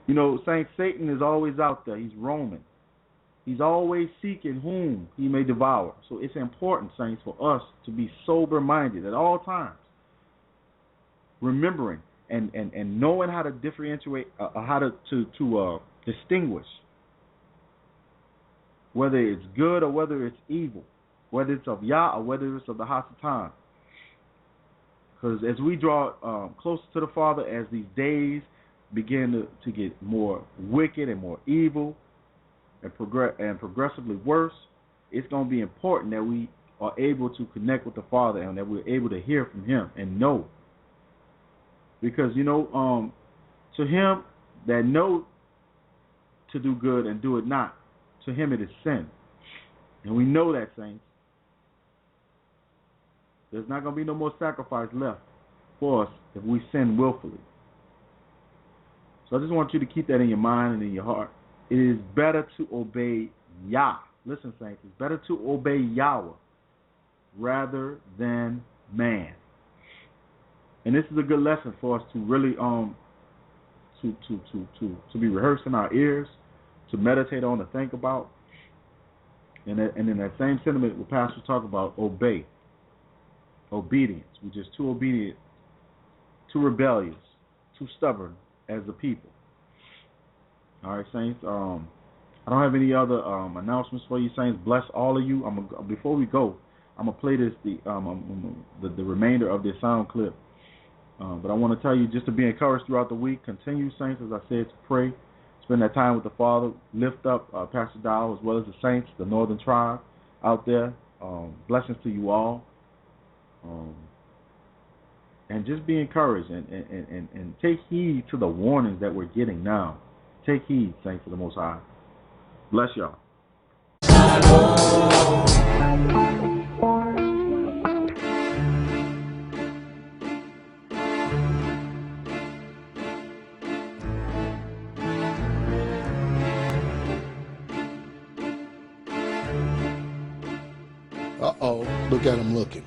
Saints, Satan is always out there. He's roaming. He's always seeking whom he may devour. So it's important, saints, for us to be sober-minded at all times, remembering and knowing how to differentiate, how to distinguish whether it's good or whether it's evil, whether it's of Yah or whether it's of the Hasatan. Because as we draw closer to the Father, as these days begin to get more wicked and more evil and progressively worse, it's going to be important that we are able to connect with the Father and that we're able to hear from Him and know. Because, to him that know to do good and do it not, to him it is sin. And we know that, saints. There's not going to be no more sacrifice left for us if we sin willfully. So I just want you to keep that in your mind and in your heart. It is better to obey Yah. Listen, saints, it's better to obey Yahweh rather than man. And this is a good lesson for us to really to be rehearsed in our ears, to meditate on, to think about. And in that same sentiment, what Pastor talk about, obey, obedience. We're just too obedient, too rebellious, too stubborn as a people. All right, saints. I don't have any other announcements for you, saints. Bless all of you. Before we go, I'm gonna play the remainder of this sound clip. But I want to tell you just to be encouraged throughout the week. Continue, saints, as I said, to pray. Spend that time with the Father. Lift up Pastor Dow as well as the saints, the Northern Tribe out there. Blessings to you all. And just be encouraged and take heed to the warnings that we're getting now. Take heed, saints of the Most High. Bless y'all. Uh-oh, look at him looking.